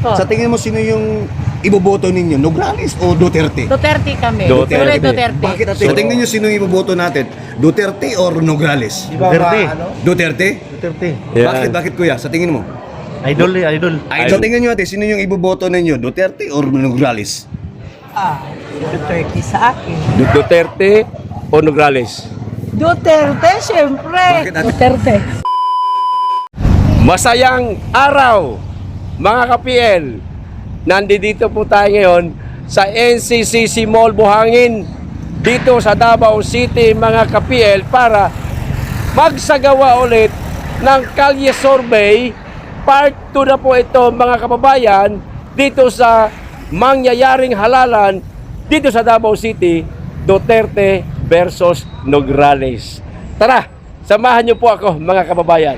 Po. Sa tingin mo, sino yung iboboto ninyo? Nograles o Duterte? Duterte kami. Duterte. Duterte. Bakit ate? Sa tingin nyo, sino yung iboboto natin? Duterte or Nograles? Duterte. Duterte? Duterte. Yan. Bakit kuya? Sa tingin mo? Idol eh, idol. Sa tingin nyo ate, sino yung iboboto ninyo? Duterte or Nograles? Duterte sa akin. Duterte o Nograles? Duterte, siyempre. Bakit ate? Duterte. Masayang araw, mga ka-PL. Nandito po tayo ngayon sa NCCC Mall Buhangin dito sa Davao City, mga ka-PL, para magsagawa ulit ng Kalye Survey. Part 2 na po ito, mga kababayan, dito sa mangyayaring halalan dito sa Davao City, Duterte versus Nograles. Tara, samahan niyo po ako, mga kababayan.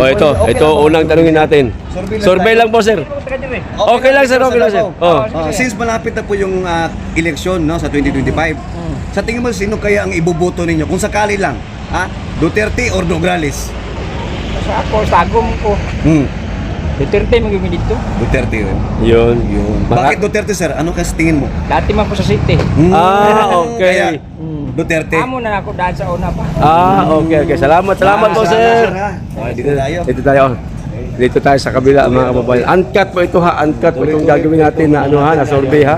Ito unang tanungin natin. Survey lang po, sir. Okay lang, sir. Okay lang, sir. Since malapit na po yung eleksyon, no, sa 2025, sa tingin mo, sino kaya ang iboboto ninyo? Kung sakali lang, Duterte or Nograles? Sa ako, sagom ko. Duterte magiging dito. Duterte rin. Yun. Bakit Duterte, sir? Ano kasi tingin mo? Dati man po sa city. Okay. Kaya, Duterte. Amo na ako dahil sa una pa. Okay. Salamat po, sir. Dito tayo. Dito tayo sa kabila, mga kababayan. Uncut po ito, ha. Uncut po itong gagawin natin na na survey, ha.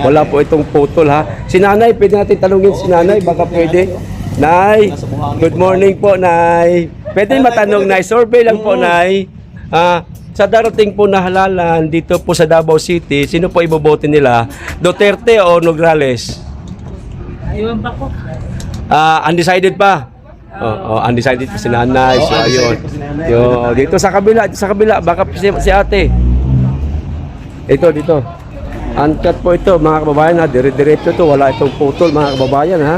Wala po itong putol, ha. Si Nanay, pwede natin tanungin si Nanay, baka pwede. Nay, good morning po, Nay. Pwede matanong, Nay, survey lang po, Nay. Sa darating po na halalan dito po sa Davao City, sino po iboboto nila? Duterte o Nograles? Ayun pa ko. Undecided pa. Undecided pa si Nanay. So ayun. Dito sa kabila, baka si ate. Dito. Uncut po ito, mga kababayan, ha. Dire-diretso to, wala itong putol, mga kababayan, ha.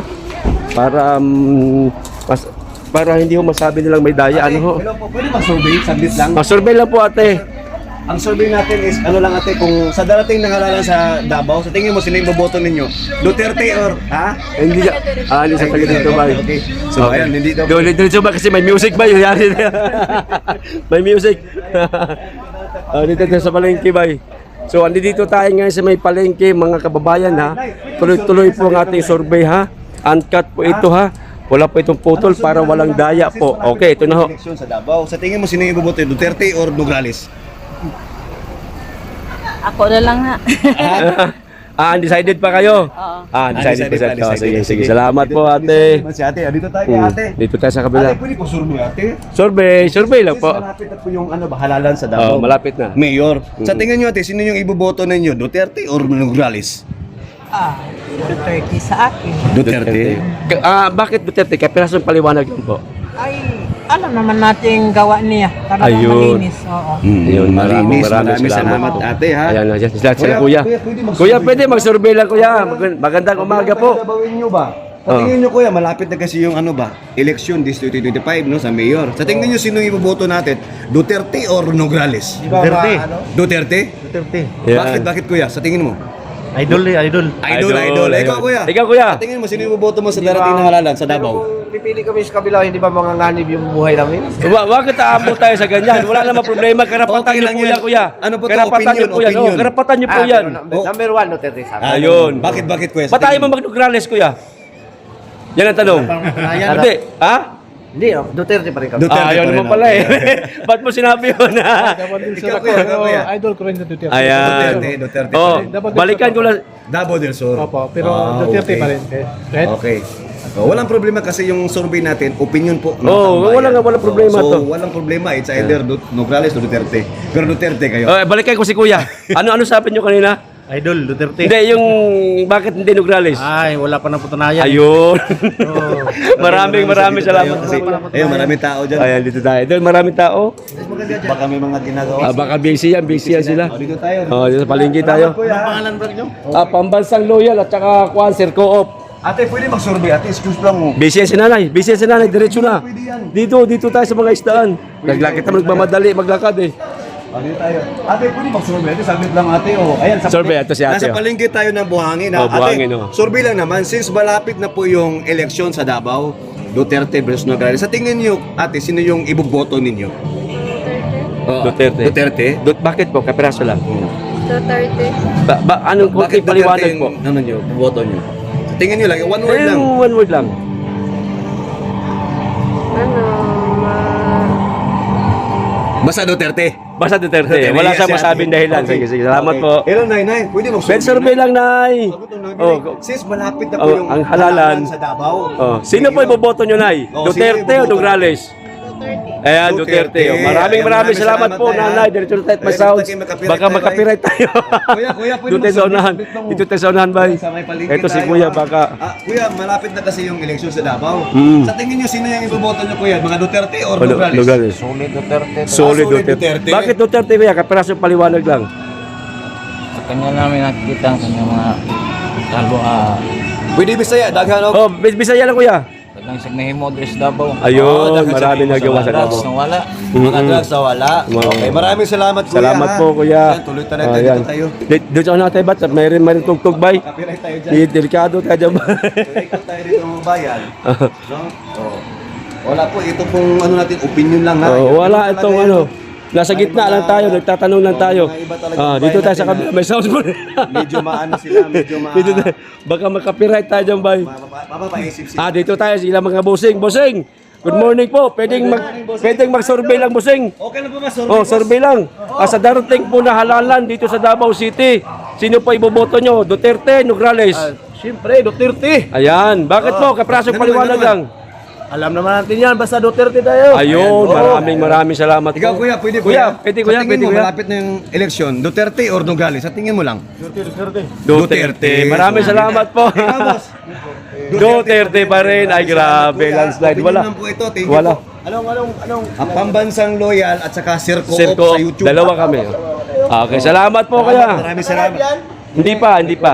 Para hindi mo masabi nilang may daya, ano ho. Hello po, pwede mag-survey? Saglit lang. Survey lang po, ate. Ang survey natin is, ano lang ate, kung sa darating na halalan sa Davao, sa tingin mo, sino yung boboto ninyo? Duterte or, Hindi sa taga dito ba? Okay. So, ayan, hindi daw. Dito ba kasi may music ba yun? May music. Dito sa palengke ba? So, andito tayo ngayon sa may palengke, mga kababayan, ha. Tuloy-tuloy po ang ating survey, ha. Uncut po ito, ha. Wala po itong putol para walang daya po. Okay, ito na ho. Eleksyon sa Davao. Sa tingin mo, sino yung boboto? Duterte or Nograles? Ako na lang na. Undecided pa kayo? Oo. Undecided pa. Sige. Salamat po, ate. Si ate, dito tayo kay ate. Dito tayo sa kabila. Ate, pwede po survey ate? Survey lang po. Malapit na po yung halalan sa Davao. Malapit na. Mayor. Sa tingin nyo ate, sino yung iboboto ninyo? Duterte or Nograles? Duterte sa akin. Duterte. Bakit Duterte? Kaya pirasong paliwanag yun po. Ay, alam naman natin gawa niya. Para Ayun. malinis. Oo. Yun, Maraming maraming salamat ate ha. Ayan, sila kuya. Kuya, pwede mag-survey lang kuya. Magandang umaga po. Gagawin nyo ba? Sa tingin nyo kuya, malapit na kasi yung election this 2025 no, sa mayor. Sa tingin nyo, sino yung iboboto natin? Duterte or Nograles? Duterte. Duterte? Duterte. Yan. Ya. Bakit kuya? Sa tingin mo? Idol eh, idol. Idol. Ikaw kuya. Ikaw kuya. Sa tingin mo, sino yung iboboto mo sa darating na halalan sa Davao? Kung pipili kami sa kabila, hindi ba manganganib yung buhay namin? Bakit aabot tayo sa ganyan? Wala namang problema. Karapatan Okay niyo lang po yan. yan, kuya. Ano po to? Karapatan niyo po yan. Opinion. Karapatan niyo po yan. Number one, Duterte sa akin. Ayun. Bakit kuya? Ba't tayo mag-Nograles, kuya? Yan ang tanong. Hindi. Ha? Hindi, Duterte pa rin kami. Duterte Ayaw pa rin naman ako. pala eh. Ba't mo sinabi yun? Ikaw kuya. Idol ko rin sa Duterte. Ayan. Duterte. Oh, balikan ko lang. Davao del Sur. Opo, pero Duterte okay. pa rin. Right? Okay. Walang problema kasi yung survey natin, opinion po. ng Oo, tambayan. walang problema so, to. walang problema. It's either Nograles or Duterte. Pero Duterte kayo. Balikan ko si kuya. Ano sabi niyo kanina? Idol, Duterte. Hindi, yung bakit hindi Nograles? Ay, wala pa ng putunayan. Ayun. maraming salamat. Kasi, ayun, maraming tao dyan. Ayan, dito tayo. Doon, maraming tao. Baka may mga ginagawa. Baka busy yan sila. Dito tayo. Dito sa palengke tayo. Kuya. Pangalan ba nyo? Pambansang loyal at saka Sir Co-op. Ate, pwede mag-survey. Ate, excuse lang mo. Busy yan si nanay. Diretso na. Dito tayo sa mga isdaan. Naglakit naman magmamadali, maglakad eh. Dito tayo. Ate, pwede mag-survey. Ate, saglit lang ate. Ayan, Survey, ito si ate, Nasa palengke tayo ng Buhangin. Buhangin, Ate, survey lang naman. Since malapit na po yung eleksyon sa Davao, Duterte versus Nograles. Sa tingin niyo, ate, sino yung iboboto ninyo? Duterte. Duterte? Bakit po? Kapiraso lang. Duterte. Anong konti Bakit paliwanag Duterte po? yung, ano nyo, boto nyo? Tingin nyo lang, yung one word lang. One word lang. Ano, Basta Duterte. Basta Duterte. Wala siyang masabing dahilan. Sige, sige. Salamat po. Hello, Nay. Pwede mag-survey. Ben survey lang, Nay. Sis, malapit na po Oh, yung ang halalan sa Davao. Oh, sino po iboboto nyo, Nay? Oh, Duterte sino o iboboto? Nograles? Ayan, Duterte. Oh, maraming salamat po, Nanay. Diretso na tayo at may sounds. Baka magka-copyright tayo. Kuya, pwede Dito tayo sa unahan. Dito tayo sa unahan, bay. Sa may palengke Ito si tayo, Kuya, ha? baka... Kuya, malapit na kasi yung eleksyon sa Davao. Hmm. Sa tingin nyo, sino yung iboboto nyo, Kuya? Mga Duterte or Ano, Nograles? Nograles. Solid Duterte. Solid Solid Duterte. Duterte. Bakit Duterte, Kuya? Kapiraso paliwanag lang. Sa kanya namin nakikita ang kanyang mga Pwede Bisaya, daghan Oh, Bisaya lang, Kuya. Pagdangsag na himo Dres Davao. Ayun, dahil marami sa- nagawa sa Drugs Davao. na wala. Mga drugs na wala. Okay, maraming salamat, Kuya. Salamat ha? po, Kuya. Yan, tuloy tayo Ayan. dito tayo. Doon sa natin, ba't mayroon tugtog, bay? Copyright tayo dyan. Delikado tayo dyan, bay. So, ikot tayo dito mga bayan. No? Oh. Wala po, ito pong ano natin, opinion lang ha. Oh, wala Ito itong talaga ano. ito. Nasa gitna lang tayo, nagtatanong lang tayo. Mga iba talaga Ah, yung dito bayan tayo sa natin, kabila, may sounds po. Medyo maano sila, medyo Dito tayo. Baka magka-copyright tayo dyan, bay. mapapaisip sila. Dito tayo sila mga busing. Busing! Good morning po. Pwedeng mag-survey lang, busing. Okay na po ba, sir? Oh, survey lang. Sa darating po na halalan dito sa Davao City, sino pa iboboto nyo? Duterte, Nograles? Siyempre, Duterte. Ayan. Bakit po? Kaprasong paliwanag lang. Alam naman natin yan, basta Duterte tayo. Ayun. Maraming salamat Ikaw, po. Kuya, pwede Kuya, Sa pwede tingin mo, kuya. malapit na yung eleksyon, Duterte or Nograles? Sa tingin mo lang. Duterte. Maraming salamat po. Ikaw, boss. Duterte pa rin. Ay, grabe. Landslide. Opinion Wala. lang po ito. Thank you Wala. po. Ang pambansang loyal at saka Sir Co-op Circo, sa YouTube. dalawa kami. Okay, salamat po kaya. Maraming salamat. Hindi pa.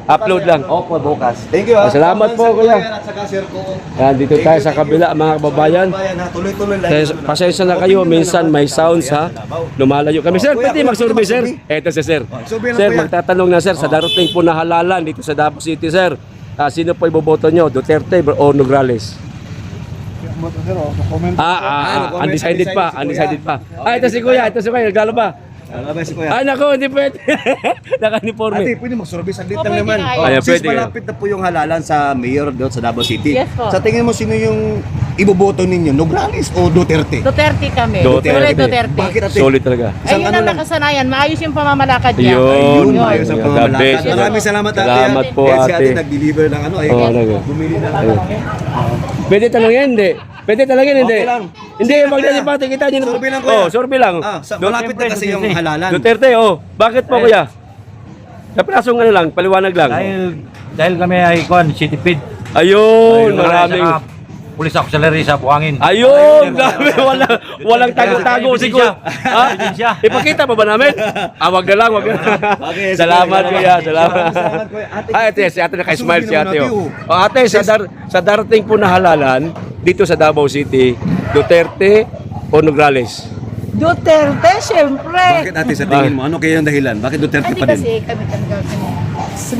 Upload lang. Opo, bukas. Thank you ha. Salamat po, Pambansang kuya. loyal at saka Sir Co-op. Yan, dito tayo sa kabila, mga kababayan. Bayan ha, tuloy-tuloy lang. Pasensya na kayo, minsan may sounds ha. Lumalayo kami. Sir, Kuya, pwede kuya, mag-survey, sir? mag-survey. Eto si sir. survey lang, Sir, kuya. magtatanong na sir, sa darating po na halalan dito sa Davao City, sir. Sino po iboboto nyo? Duterte o Nograles? Undecided pa. Ito si kuya, naglalaba. Si Kuya. Ay, nako, hindi pwede. Naka-uniforme. Ate, pwede mag-survey saglit lang pwede naman. kayo. Ayan, Since pwede kayo. malapit na po yung halalan sa mayor doon sa Davao City. Yes po. Sa tingin mo, sino yung iboboto ninyo? Nograles o Duterte? Duterte kami. Duterte. Solid Duterte. Bakit ate? Solid talaga. Isang Ayun ano ang lang. nakasanayan. Maayos yung pamamalakad niya. Yun. Ayos ang The pamamalakad. best. Maraming salamat ate. Salamat po, Kasi ate. nag-deliver ng ano. Oo, talaga. Bumili na. Pwede talangin, hindi. Pwede talangin, hindi. Okay lang. Hindi, magdalipati kita nyo. Survey lang, kuya. Oh, survey lang. Malapit na kasi yung halalan. Duterte, oh. Bakit po, kuya? Kapirasong ano lang, paliwanag lang. Dahil kami ay city feed. Ayun, maraming. Police auxiliary sa Buhangin. Ayun, grabe, walang tago-tago si kuya. Ebidensya. Ipakita pa ba namin? Wag na lang, wag na. Okay, Salamat, kuya, salamat. Salamat, kuya. Ate, Si ate naka-smile si ate. Survey naman Oh, ate, sa darating po na halalan, dito sa Davao City, Duterte o Nograles? Duterte, syempre. Bakit ate sa tingin mo? Ano kaya yung dahilan? Bakit Duterte Hindi pa din? kasi kami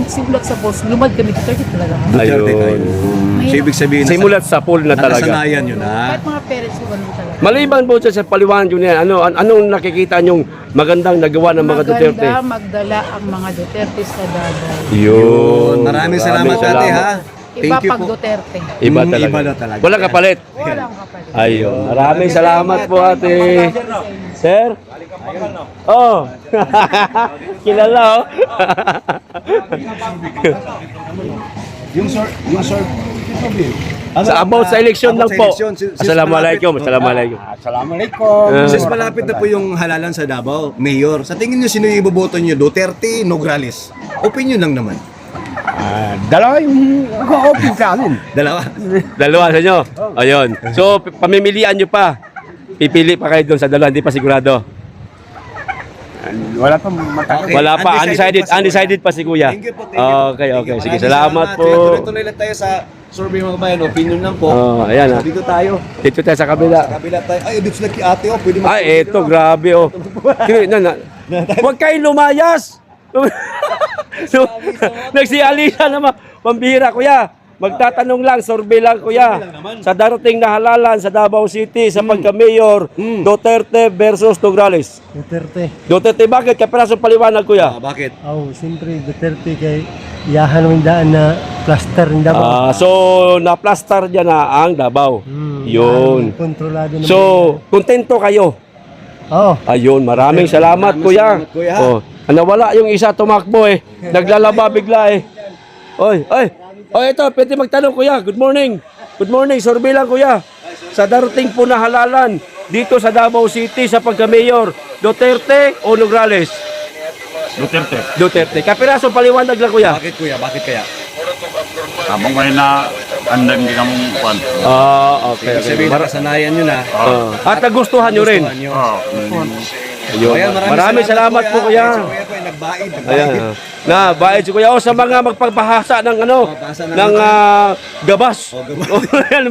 simulat sa post, lumad kami Duterte talaga. Duterte Ayun. kayo. So, ibig sabihin, Simulat sa pool na talaga. nakasanayan yun ha. Kahit mga parents ko ganun talaga. Maliban po sa paliwanag yun yan, anong nakikita nyong magandang nagawa ng mga Duterte? Maganda magdala ang mga Duterte sa Davao. Yun. Maraming salamat ate ha. Iba Thank you pag po. Duterte. Iba Mm, talaga. iba na talaga. Walang kapalit. Walang kapalit. Ayun. Maraming salamat po ate. Sir? Oh. Kilala oh. Yung sir. Sa about sa election lang po. Assalamualaikum. Assalamualaikum. Since malapit na po yung halalan sa Davao, Mayor, sa tingin nyo sino yung iboboto nyo? Duterte, Nograles? Opinion lang naman. Dalawa yung open sa amin. Dalawa. Dalawa sa inyo. Ayun. So, pamimilian nyo pa. Pipili pa kayo doon sa dalawa. Hindi pa sigurado. Wala pa matagal. Okay. Wala pa. Undecided Undecided pa si kuya. Thank you po. Thank you. Okay, Thank okay. you. Sige, Maraming salamat po. Tuloy-tuloy lang tayo sa survey mga bayan. Opinion lang po. Oh, ayan ah. Dito tayo. Dito tayo sa kabila. Kabila tayo. Ay, dito sila kay ate oh. Pwede Ay, eto, grabe oh. Huwag kayong lumayas! So, nagsialisa naman. Pambihira, kuya. magtatanong lang, survey lang kuya. Sa darating na halalan sa Davao City sa pagka-mayor, Duterte versus Nograles. Duterte. Duterte, bakit? Kapirasong paliwanag kuya. Bakit? Oh, siyempre Duterte kay iyahan ng daan na plaster ng Davao. So, na-plaster dyan na ang Davao. Yun. Kontrolado naman. So, kontento kayo. oh, Ayun, maraming salamat kuya. salamat, kuya. Oh, nawala yung isa tumakbo eh. Naglalaba bigla eh. Oy, oy. Oy, ito, pwede magtanong kuya. Good morning. Good morning, survey lang kuya. Sa darating po na halalan dito sa Davao City sa pagka-mayor, Duterte o Nograles? Duterte. Duterte. Kapiraso paliwanag lang kuya. Bakit kuya? Bakit kaya? Abang kayo na andang di kamong kwan. Okay. Ibig sabihin, nakasanayan nyo na. At nagustuhan nyo rin. Gustuhan nyo. Ayun. Ayan, Maraming salamat po kuya. Si kuya po ay nagbaid. Ayan. Na, bayad si Kuya. O sa mga magpapahasa ng ano, Pahasa ng ng gabas. gabas. O, ayan,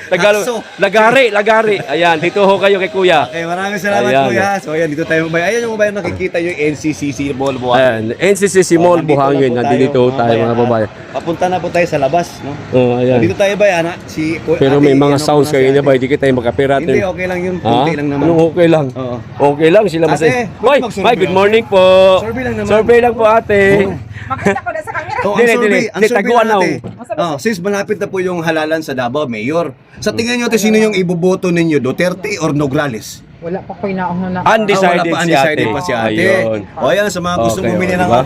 Tagalog. Takso. Lagari. Ayan, dito ho kayo kay Kuya. Okay, maraming salamat Ayan. kuya. So ayan, dito tayo mabayan. Ayan yung mabayan nakikita yung NCCC Mall Ayan, Buhangin. NCCC Mall Buhangin. Nandito tayo mga babayan. Papunta na po tayo sa labas, no? Oh, ayan. Dito tayo ba yan, ha? Pero may mga sounds kayo na ba, hindi kita yung makapirat. Hindi, okay lang yun. Ha? Kunti lang naman. Anong okay lang? Oo. Okay lang sila Ate, masaya. pwede Hoy, mag-survey good ako? morning po. Survey lang naman. Survey lang po ate. Oh, Dili, ang survey, dili. Taguan na, since malapit na po yung halalan sa Davao Mayor, sa tingin nyo sino yung iboboto ninyo, Duterte or Nograles? Wala pa ko inaong na. Undecided, wala pa, si ate. undecided pa si ate. Ayun. O yan, sa mga gusto Okay, bumili ng diba?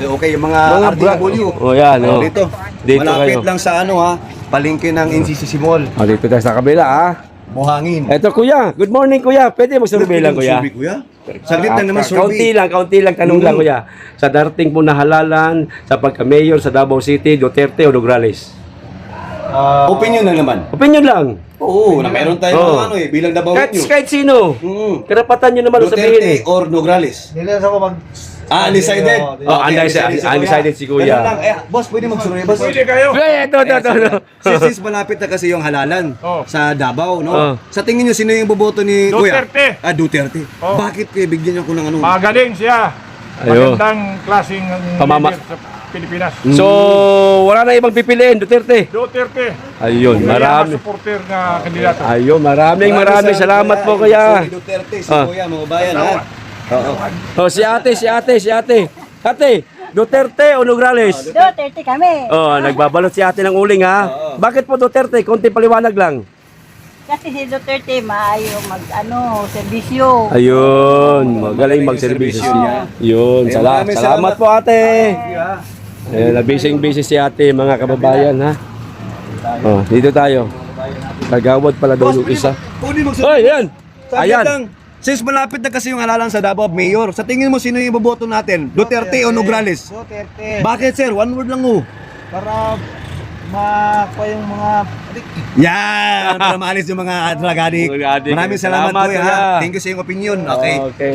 okay, yung mga RDW. Oh, yan, oh. Dito, Dito malapit kayo. lang sa palengke ng NCCC Mall, Dito tayo sa kabila Buhangin. Eto kuya, good morning kuya. Pwede mag-survey lang kuya. Survey, kuya? Saglit lang naman survey. Kaunti lang, tanong lang kuya. Sa darating po na halalan sa pagka-mayor sa Davao City, Duterte o Nograles? Opinion lang naman. Opinion lang. Oo, na meron tayong Oo. mga bilang Davao Kahit, nyo. kahit sino. Karapatan nyo naman sabihin eh. Duterte or Nograles? Nila sa ko mag Undecided. Oh, undecided si kuya. Ganun lang. Boss, pwede mag-survey, boss. Pwede kayo. Ito. Since malapit na kasi yung halalan sa Davao, no? Oh. Sa tingin nyo, sino yung boboto ni Kuya? Duterte. Duterte. Oh. Bakit kayo bigyan niyo ko ng ano? Magaling siya. Ayun. Magandang klaseng Pamama- leader sa Pilipinas. So, wala na ibang pipiliin, Duterte. Duterte. Ayun, Marami. marami. Supporter na kandidato. Ayun, maraming salamat po kuya. Si Duterte, si Ah. Kuya, mga bayan, ha? Oo. Oh, si ate. Ate, Duterte o Nograles? Duterte kami. Oh, nagbabalot si ate ng uling ha. Bakit po Duterte? Konti paliwanag lang. Kasi si Duterte maayo serbisyo. Ayun, magaling magserbisyo. Yun, Maraming salamat po ate. Ayun, busy si ate mga kababayan ha. Oh, dito tayo. Kagawad pala daw yung isa. Pwede mag-survey. Oy, yan. Saglit Ayan. lang. Since malapit na kasi yung halalan sa Davao Mayor, sa tingin mo sino yung iboboto natin? Duterte o Nograles? Duterte. Bakit sir? One word lang Para makuha yung mga Yan! Para maalis yung mga drug addict. Drug addict. Maraming salamat Salamat, kuya. kuya. Ha? Thank you sa iyong opinion. Okay. Okay.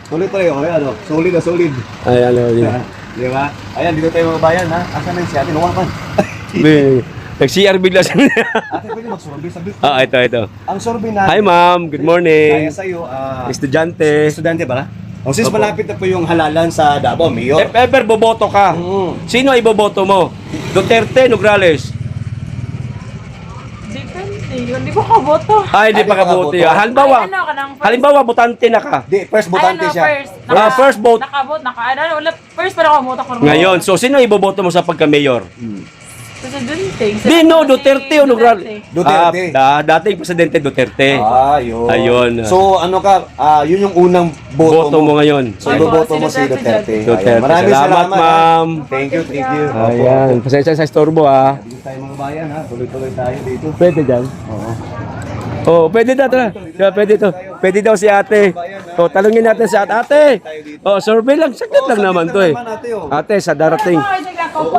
Tuloy tayo. Okay, solid na solid. Ayan, ayan. Di ba? Ayan, dito tayo mga bayan ha. Asan na yung si ate? Nawakan. Nag-CR bigla siya. Ate, pwede mag-survey. Ito. Ang survey natin. Hi ma'am, good Kaya morning. sa'yo, Estudyante. estudyante pala? Since malapit na po yung halalan sa Davao Mayor. If ever boboto ka, sino ay boboto mo? Duterte, Nograles? Depende. Hindi ko kaboto. Ay, hindi pa kaboto yun. Halimbawa, Ay, ano ka ng first? halimbawa, botante na ka. Di, first botante siya. First. First vote. Nakabot, first pa ako boto ko. Ngayon, so sino iboboto mo sa pagka-mayor? Presidente. Duterte o Nograles? Duterte. Dating presidente Duterte. Yun. Ayun. So, yun yung unang Boto mo ngayon. So, iboboto mo si Duterte. Duterte. Ayan. Maraming Salamat, salamat, ma'am. Thank you. Ayan, pasensya sa istorbo ha. Dito tayo mga bayan ha. Tuloy-tuloy tayo dito. Pwede dyan? Oo. Oh, pwede na tara. Yeah, pwede to. Pwede daw si ate. Oh, talungin natin si ate. Oh, survey lang. Saglit lang naman to eh. Ate, sa darating.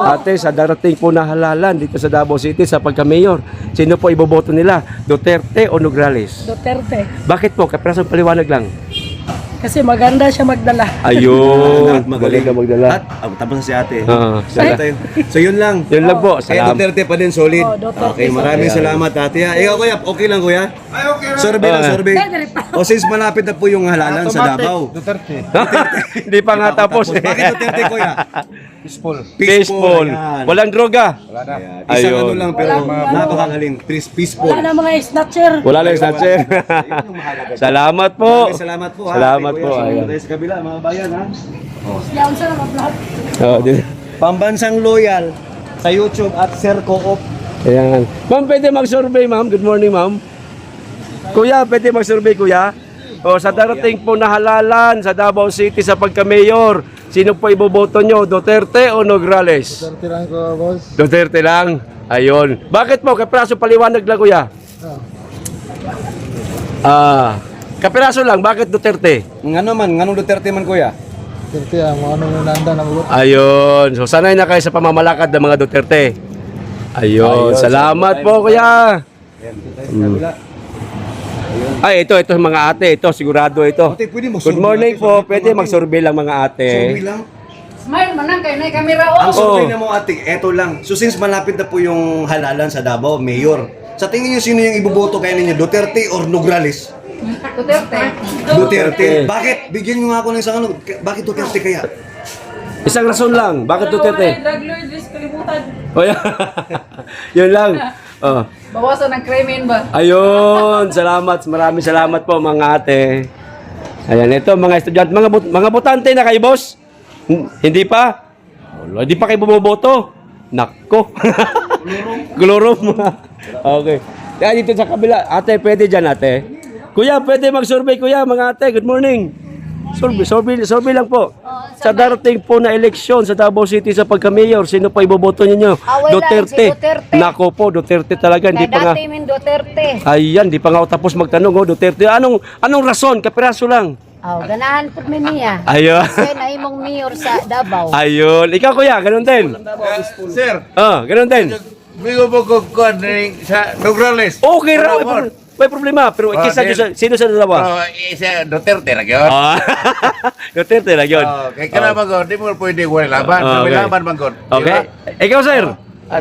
Ate, sa darating po na halalan dito sa Davao City sa pagka-mayor. Sino po iboboto nila? Duterte o Nograles? Duterte. Bakit po? Kaprasong paliwanag lang. Kasi maganda siya magdala. Ayun. At magaling. Magaling ka magdala. At tapos na si ate. Ah, Salamat tayo. So yun lang. Yun lang po. Kaya Salamat. Duterte pa din, solid. Oh, Duterte Okay, maraming salamat ate. Ikaw kuya, okay lang kuya? Survey lang, survey. O since malapit na po yung halalan sa Davao. Duterte. Hindi pa nga tapos. Bakit Duterte kuya? Peaceful. Peaceful. ayan. Walang droga. Ayan. Isang Ayun. ano lang pero napakagaling. Peaceful. Wala na mga snatcher. Wala lang snatcher. Salamat po. Maraming salamat po ha. Salamat Ate, po. kuya. Ayan. Tayo sa kabila, mga bayan ha. Yan sa mga vlog. Oh, Pambansang loyal sa YouTube at Sir Co-op. Ayan. Ma'am, pwede mag-survey, ma'am. Good morning, ma'am. Kuya, pwede mag-survey, kuya. O, sa darating po na halalan sa Davao City sa pagka-mayor, sino po iboboto nyo? Duterte o Nograles? Duterte lang ko, boss. Duterte lang. Ayun. Bakit po? Kapiraso paliwanag lang, kuya. Kapiraso lang. Bakit Duterte? Nganong Duterte man kuya? Duterte ang mga anong nanda na mabuti. Ayun. So, sanay na kayo sa pamamalakad ng mga Duterte. Ayun. Salamat po, kuya. Ay, ito mga ate. Ito, sigurado ito. Ate, pwede mo Good morning po. Pwede mag-survey lang mga ate. Survey lang. Smile man lang kayo na kamera. Ang survey Oo. na mo ate, eto lang. So since malapit na po yung halalan sa Davao, Mayor, sa tingin niyo sino yung iboboto kayo ninyo? Duterte or Nograles? Duterte. Duterte. Bakit? Bigyan niyo nga ako ng isang ano. Bakit Duterte kaya? Isang rason lang. Bakit Duterte? Drug lord, list kalimutan. Oh, yeah. Yun lang. Oh. Bawasan ng krimen ba? Ayun. Salamat. Maraming salamat po mga ate. Ayan, ito mga estudyante. Mga botante na kayo, boss? Hindi pa? Wala, hindi pa kayo bumoboto? Nako. Glorom. Okay. Kaya dito sa kabila. Ate, pwede dyan, ate. Kuya, pwede mag-survey, kuya, mga ate. Good morning. Survey lang po. Sa darating po na eleksyon sa Davao City sa pagka-mayor, sino pa iboboto ninyo? Wala, si Duterte. Nako po, Duterte talaga. Hindi pa nga. Dati min Duterte. Ayan, di pa nga ako tapos magtanong, oh, Duterte. Anong rason? Kapiraso lang. Oh, ganahan po min niya. Ayun. Kaya na imong mayor sa Davao. Ayun. Ikaw, kuya, ganun din. Sir, Ganun din. bigo po ko sa Nograles. Okay raw. May problema. Pero kisa sino sa dalawa? Isa Duterte lang yun. Duterte lang yun. Kaya ka naman God, di mo pwede wala laban. Okay. May laban man God. Okay. Ikaw, sir?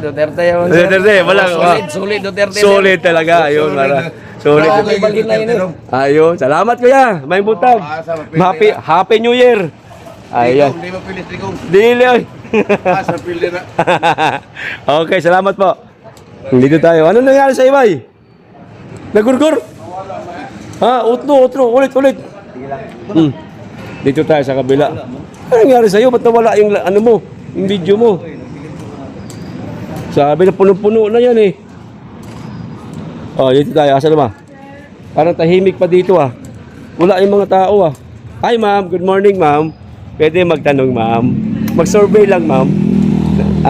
Duterte yun. Duterte. Walang. Solid Duterte. Solid talaga. Ayun. Solid. Ayun. Salamat, kuya. May butag. Happy New Year. Ayun. Di mo pilis Digong. Dili, oy. Sa pili na. Okay, salamat po. Dito tayo. Ano nangyari sa ibay? Nagurgur? Utlo. Ulit. Dito tayo sa kabila. Ano nangyari sa'yo? Ba't nawala yung ano mo? Yung video mo? Sabi na puno-puno na yan eh. Dito tayo. Asa naman? Parang tahimik pa dito ah. Wala yung mga tao ah. Hi ma'am, good morning ma'am. Pwede magtanong ma'am. Mag-survey lang ma'am.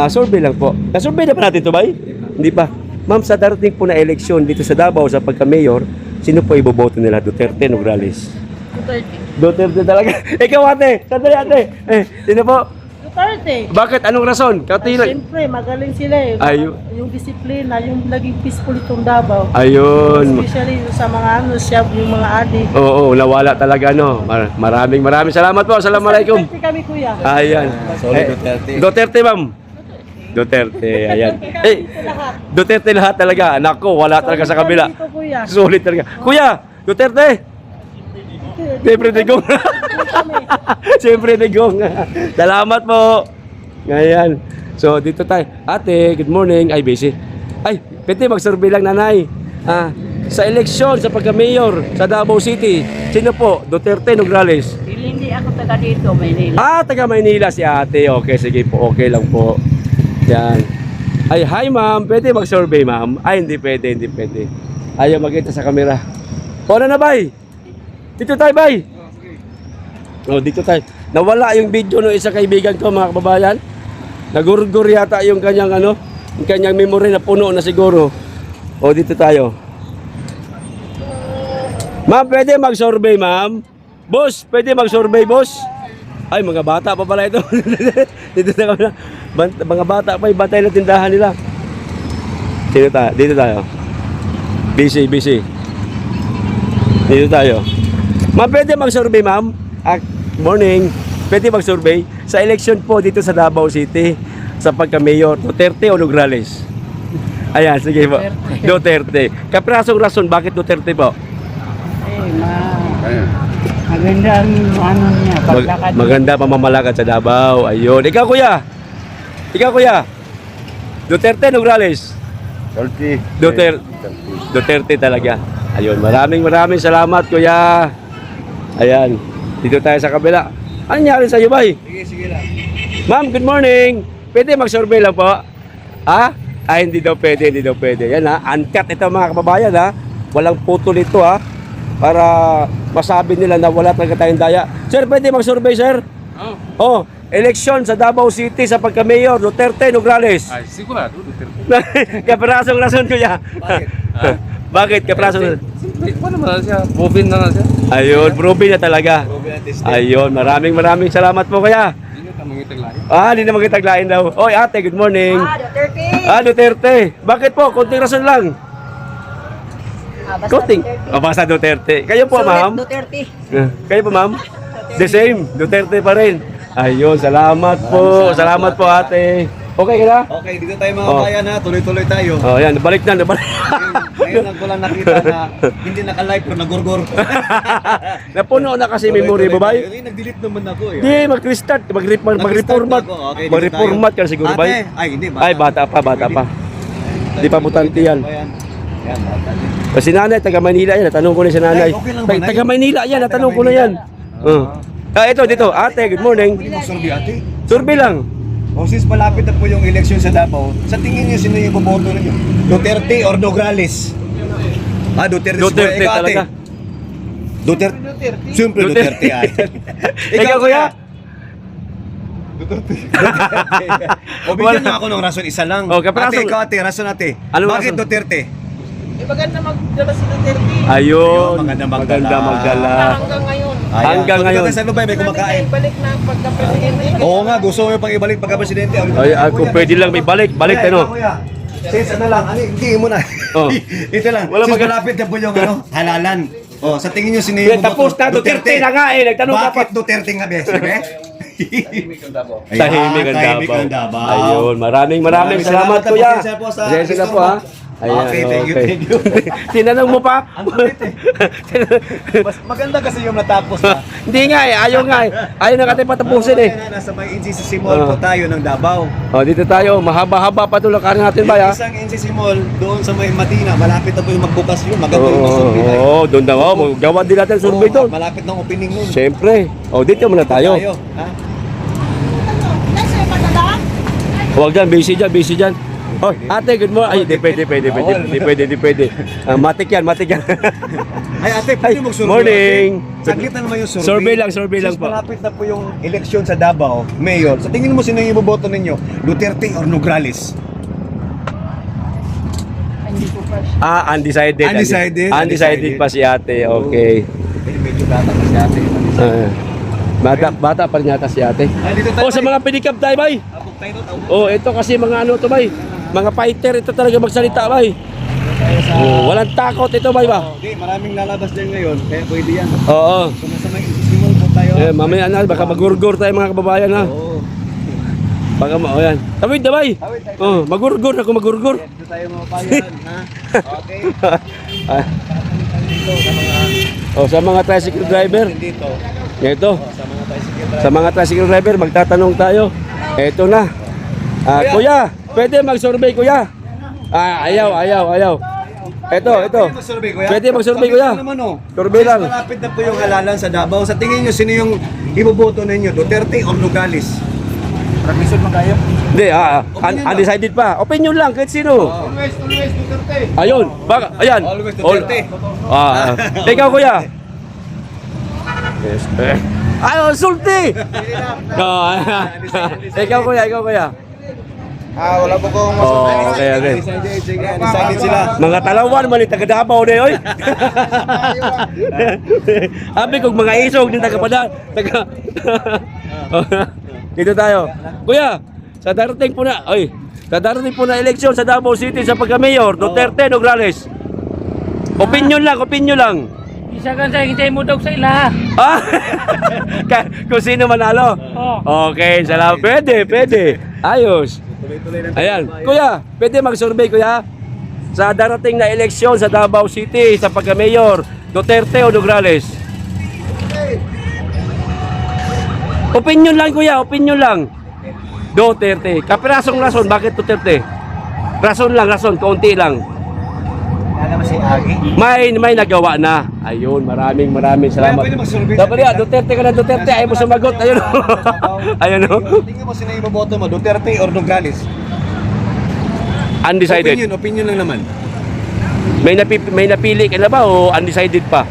Survey lang po. Na-survey na pa natin ito ba? Hindi pa. Ma'am, sa darating po na eleksyon dito sa Davao sa pagka-mayor, sino po iboboto nila? Duterte, Nograles? Duterte talaga. Ikaw ate, sandali ate. Sino po? Duterte. Bakit? Anong rason? Katila. Siyempre, magaling sila eh. Ayun. Yung disiplina, yung naging peaceful itong Davao. Ayun. Especially sa mga yung mga adik. Oo, nawala talaga no. Maraming salamat po. Assalamualaikum. Duterte kami kuya. Ayan. Duterte ma'am. Duterte, ayan. Duterte lahat talaga. Nako, wala talaga sa kabila. Dito kuya. Sulit talaga. Kuya, Duterte. Siyempre Digong. Siyempre Digong. Salamat po. Ayan. So, dito tayo. Ate, good morning. Ay, busy. Ay, pwede mag-survey lang nanay. Sa eleksyon, sa pagka-mayor, sa Davao City, sino po? Duterte, Nograles? Hindi ako taga dito, Maynila. Taga Maynila si ate. Okay, sige po. Okay lang po. Yan. Ay, hi ma'am. Pwede mag-survey ma'am? Ay, hindi pwede. Ayaw makita sa camera. Ano na bay? Dito tayo bay. Dito tayo. Nawala yung video ng isang kaibigan ko mga kababayan. Nagurgur yata yung kanyang yung kanyang memory na puno na siguro. Dito tayo. Ma'am, pwede mag-survey ma'am? Boss, pwede mag-survey boss? Ay, mga bata pa pala ito. Dito na kami. Mga bata pa yung bantay na tindahan nila. Dito tayo. Busy. Dito tayo. Ma'am, pwede mag-survey, ma'am? Morning. Pwede mag-survey sa election po dito sa Davao City sa pagka-mayor, Duterte o Nograles? Ayan, sige po. Duterte. Kaprasong rason, bakit Duterte po? Maganda ang ano niya, paglakad. Maganda pamamalakad sa Davao. Ayun. Ikaw, kuya. Duterte, Nograles? Duterte talaga. Ayun. Maraming salamat, kuya. Ayan. Dito tayo sa kabila. Ano nangyari sa iyo, bay? Sige lang. Ma'am, good morning. Pwede mag-survey lang po? Ha? Ay, hindi daw pwede. Yan ha. Uncut ito mga kababayan ha. Walang putol ito ha. Para masabi nila na wala talaga tayong daya. Sir, pwede mag-survey, sir? Oh. Eleksyon sa Davao City sa pagka-mayor, Duterte, Nograles. Ay, sigurado, Duterte. Kaprasong rason, kuya. Bakit? Kaprasong rason? Paano naman siya? Moving na siya. Ayun, proven na talaga. Ayun, maraming salamat po, kuya. Hindi na mangitag lain. Hindi na magkitaglain daw. Oy, ate, good morning. Duterte. Duterte. Bakit po? Konting rason lang. Basta Konting. Duterte. Basta Duterte. Kayo po, ma'am? Duterte. Kayo po, ma'am? The same. Duterte pa rin. Ayun, salamat po. Salamat po, ate. Okay ka na? Okay, dito tayo mga bayan ha. Tuloy-tuloy tayo. Oh, yan. Balik na. Ngayon lang ko lang nakita na hindi naka-live pero nagurgur. Napuno na kasi memory mo, bay? Nag-delete naman ako eh. Hindi, mag-restart. Mag-reformat. Okay, Mag-reformat ka siguro, bay? Ay, hindi. Ay, bata pa. Hindi pa butante yan. Yan, Si nanay, taga Manila yan. Natanong ko na si nanay. Ay, okay lang ba, Nay? Taga Manila yan. Natanong ko na yan. Ito, dito. Ate, good morning. Hindi mo survey ate. Survey lang. O since malapit na po yung eleksyon sa Davao, sa tingin niyo sino yung boboto ninyo? Duterte or Nograles? Duterte. Duterte Ikaw, ate? talaga. Duterte. Siyempre Duterte ay. Ikaw, kuya? O bigyan niyo ako ng rason, isa lang. Okay, pero ate, rason- ikaw ate, rason ate. Anong Bakit rason? Duterte? Ayun. Maganda magdala. Hanggang ngayon. Sa ano ba may kumakain? Oo nga, gusto mo yung pang ibalik pagka-presidente. Ay, kung pwede lang may balik ano. Since ano lang, hindi mo na. Oh. Ito lang, Wala since mag- malapit na po yung halalan. Sa tingin nyo sino yung Tapos na, Duterte na nga eh. Nagtanong ka pa. Bakit Duterte nga, bes? Tahimik ang Tahimik ang Davao. Davao. Ayun, maraming Maraming salamat, salamat, kuya. pasensya po sa Pasensya na gusto po mo. ha. Ayan, Okay, thank you. Tinanong mo pa? Mas maganda kasi yung natapos na. Hindi nga eh, ayaw nga eh. Ayaw na natin patapusin eh. Nasa may NCCC Mall po tayo ng Davao. Dito tayo, mahaba-haba pa ito lakarin natin ba ya? Isang NCC Mall doon sa may Matina, malapit na po yung magbukas yun. Maganda yung survey na yun. Doon daw. Gawa din natin survey doon. Malapit ng opening nun. Siyempre. Dito muna tayo. Ha? Huwag dyan, busy dyan. Oh, ate, good morning. Ay, di pwede. Matik yan. Ay ate, pwede mag-survey. Morning. ate? Saglit na naman yung survey. Survey lang Since po. malapit na po yung eleksyon sa Davao, Mayor, sa tingin mo sino yung iboboto ninyo? Duterte or Nograles? Undecided. Undecided? Undecided pa si ate. Okay. Medyo bata pa si ate. Bata pa rin yata si ate. Dito tayo. Sa mga pinikap tayo, bay. Abog tayo doon. Ito kasi mga ano to, bay. Mga fighter, ito talaga magsalita, bay. Walang takot ito, bay ba? Hindi, maraming lalabas din ngayon, kaya pwede yan. Oo. Kung nasa may NCC Mall po tayo. Mamaya na, baka magurgur tayo mga kababayan ha. Oo. Baka yan. Tawid na, bay. Magurgur ako, magurgur. Dito tayo mga bayan, ha? Okay. Sa mga tricycle driver. Dito. Ito. Sa mga tricycle. Sa mga tricycle driver, magtatanong tayo. Ito na. Kuya, pwede mag-survey, kuya? Ayaw. Ito. Pwede mag-survey, kuya? Survey lang. Since malapit na po yung halalan sa Davao, sa tingin nyo, sino yung iboboto ninyo? Duterte or Nograles? Permission mo kayo? Hindi, undecided pa. Opinion lang, kahit sino. Always Duterte. Ayun, ayan. Always Duterte. Ikaw, kuya. Yes. Sulti! Ikaw, kuya. Wala po kong Okay. Undecided sila. Mga talawan, mali taga Davao na yun. Sabi kong mga isog din taga. Dito tayo. Kuya, sa darating po na eleksyon sa Davao City sa pagka-mayor, Duterte, Nograles. Opinion lang. Isa kan sa hintay mo daw sa ila. Ah! Kung sino manalo? Oh. Okay, salamat. Pwede. Ayos. Ayan. Kuya, pwede mag-survey, kuya? Sa darating na eleksyon sa Davao City, sa pagka-mayor, Duterte o Nograles? Opinion lang, kuya. Opinion lang. Duterte. Kapirasong rason, bakit Duterte? Rason lang, kaunti lang. Ano si Agi? May nagawa na. Ayun, maraming salamat. Pwede mag-survey sa Dapat Duterte ka na, Duterte. Ayaw mo sumagot. Ayun. Ayun. Tingnan mo sino iboboto mo, Duterte or Nograles? Undecided. Opinion lang naman. May napili ka na ba o undecided pa?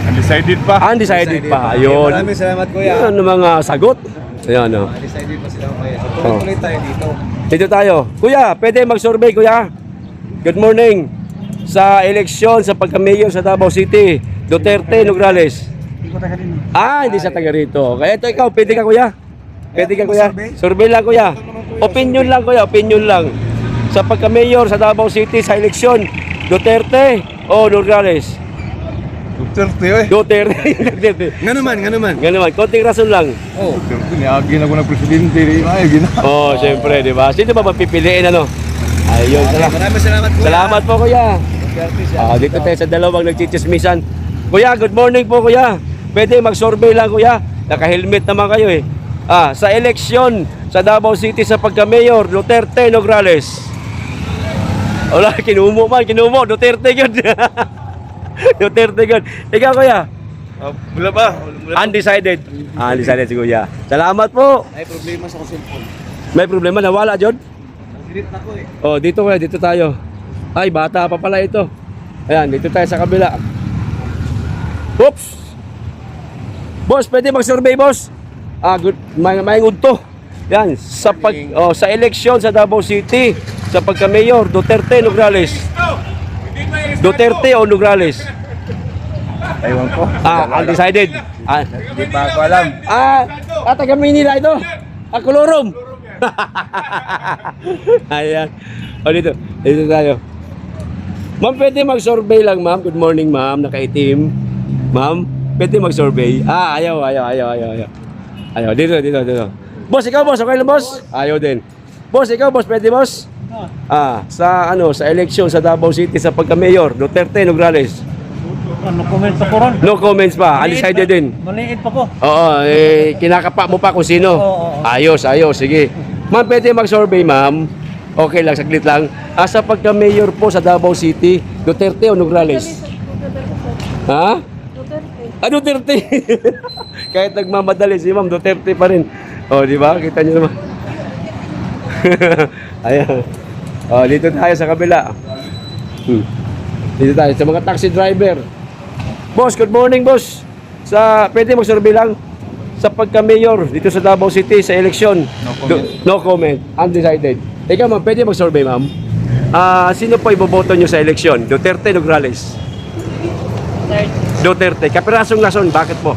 Undecided pa. Undecided pa. Ayun. Maraming salamat, kuya. Yan ang mga sagot. Ayan, no. Decided pa sila kaya. So, tuloy-tuloy tayo dito. Dito tayo. Kuya, pwede mag-survey, kuya? Good morning. Sa eleksyon sa pagka-mayor sa Davao City, Duterte, Nograles. Hindi sa taga rito. Kaya ito ikaw, pwede ka, kuya? Pwede ka, kuya? Survey lang, kuya. Opinion lang, kuya. Opinion lang. Sa pagka-mayor sa Davao City sa eleksyon, Duterte o Nograles? Duterte eh. Duterte. Nga naman. Konting rason lang. Duterte, niagin ako ng presidente. Ay, gina. Oh, siyempre, di ba? Sino ba mapipiliin, ano? Ayun, Maraming salamat, kuya. salamat po, kuya. Dito tayo sa dalawang nagchichismisan. Kuya, good morning po, kuya. Pwede mag-survey lang, kuya. Naka-helmet naman kayo eh. Sa eleksyon sa Davao City sa pagka-mayor, Duterte, Nograles. Wala, kinumo. Duterte yun. Duterte yun. Ikaw, kuya? Wala ba? Undecided. Undecided si kuya. Salamat po. Ay, problema sa cellphone. May problema, nawala, Jod? Delete na ko eh. Oh, dito kuya, dito tayo. Ay, bata pa pala ito. Ayan, dito tayo sa kabila. Oops! Boss, pwede mag-survey, boss? Good. May udto. Yan, sa eleksyon sa Davao City, sa pagka-mayor, Duterte, Nograles. Duterte o Nograles? Ewan ko. Undecided. Hindi pa ako alam. Taga Manila ito. Kolorom. Ayan. O, dito tayo. Ma'am, pwede mag-survey lang, ma'am. Good morning, ma'am. Nakaitim. Ma'am, pwede mag-survey. Ayaw. Ayaw, dito. Boss, ikaw, boss. Okay lang, boss? Ayaw din. Boss, ikaw, boss. Pwede, boss? Sa eleksyon sa Davao City sa pagka-mayor, Duterte, Nograles. Ano comments ako ron? No comments pa. Undecided din. Maliit pa ko. Oo, kinakapa mo pa kung sino. Oo. Ayos, sige. Ma'am, pwede mag-survey, ma'am. Okay lang, saglit lang. Sa pagka-mayor po sa Davao City, Duterte o Nograles? Ha? Duterte. Duterte. Kahit nagmamadali si ma'am, Duterte pa rin. O, di ba? Kita niyo naman. Ayan. O, dito tayo sa kabila. Dito tayo sa mga taxi driver. Boss, good morning, boss. Pwede mag-survey lang sa pagka-mayor dito sa Davao City sa eleksyon. No comment. Undecided. Ikaw, ma'am, pwede mag-survey, ma'am? Sino po iboboto nyo sa eleksyon? Duterte, Nograles? Duterte. Kapirasong rason, bakit po?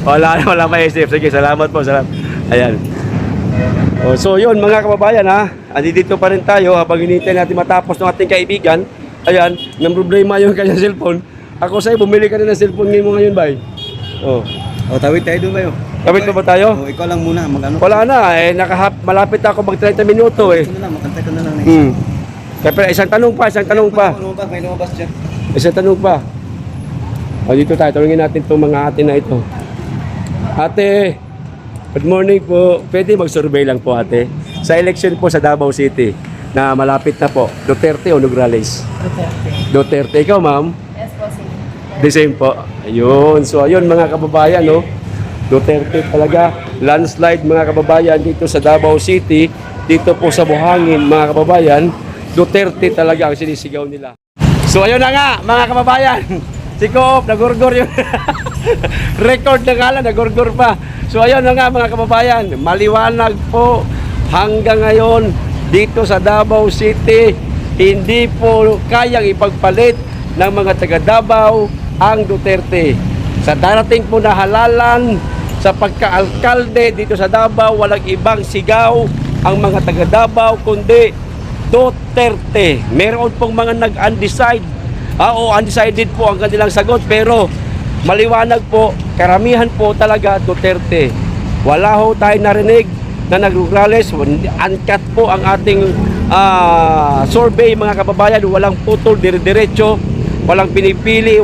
Wala maisip. Sige, salamat po. Ayan. So yun, mga kababayan, andito pa rin tayo habang hinihintay natin matapos ng ating kaibigan. Ayan, ng problema yung kanyang cellphone. Ako sa'yo, bumili ka na ng cellphone mo ngayon, bay. Tawid tayo doon kayo. Kapit pa ba tayo? Ikaw lang muna, mag-ano. Wala na, malapit ako mag 30 minuto eh. Makantay ka na lang. Kaya isang tanong pa. May lumabas dyan. Isang tanong pa. Dito tayo, tanungin natin itong mga ate na ito. Ate, good morning po. Pwede mag-survey lang po, ate. Sa election po sa Davao City na malapit na po, Duterte o Nograles? Duterte. Ikaw, ma'am? Yes po, sir. The same po. Ayun. So, ayun mga kababayan, no? Duterte talaga. Landslide, mga kababayan, dito sa Davao City. Dito po sa Buhangin, mga kababayan. Duterte talaga ang sinisigaw nila. So, ayun na nga, mga kababayan. Si Coop, nagurgur yun. Record na nga lang, nagurgur pa. So, ayun na nga, mga kababayan. Maliwanag po hanggang ngayon dito sa Davao City, hindi po kayang ipagpalit ng mga taga Davao ang Duterte. Sa darating po na halalan sa pagka-alkalde dito sa Davao, walang ibang sigaw ang mga taga Davao kundi Duterte. Meron pong mga nag-undecided o undecided po ang kanilang sagot, pero maliwanag po, karamihan po talaga Duterte. Wala ho tayo narinig na nag-rurales, uncut po ang ating survey mga kababayan, walang putol, dire-diretso, walang pinipili,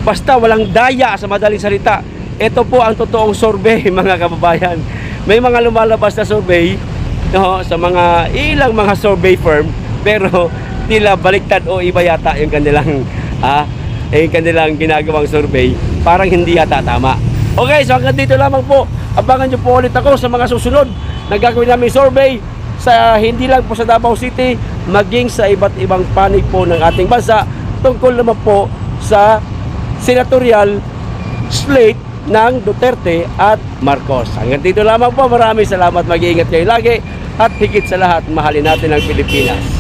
basta walang daya sa madaling salita. Ito po ang totoong survey mga kababayan. May mga lumalabas na survey sa mga ilang mga survey firm, pero tila baliktad o iba yata yung kanilang ginagawang survey, parang hindi yata tama. Okay, so hanggang dito lamang po. Abangan nyo po ulit ako sa mga susunod na gagawin namin survey hindi lang po sa Davao City, maging sa iba't ibang panig po ng ating bansa tungkol naman po sa senatorial slate ng Duterte at Marcos. Hanggang dito lamang po. Maraming salamat. Mag-iingat kayo lagi at higit sa lahat, mahalin natin ang Pilipinas.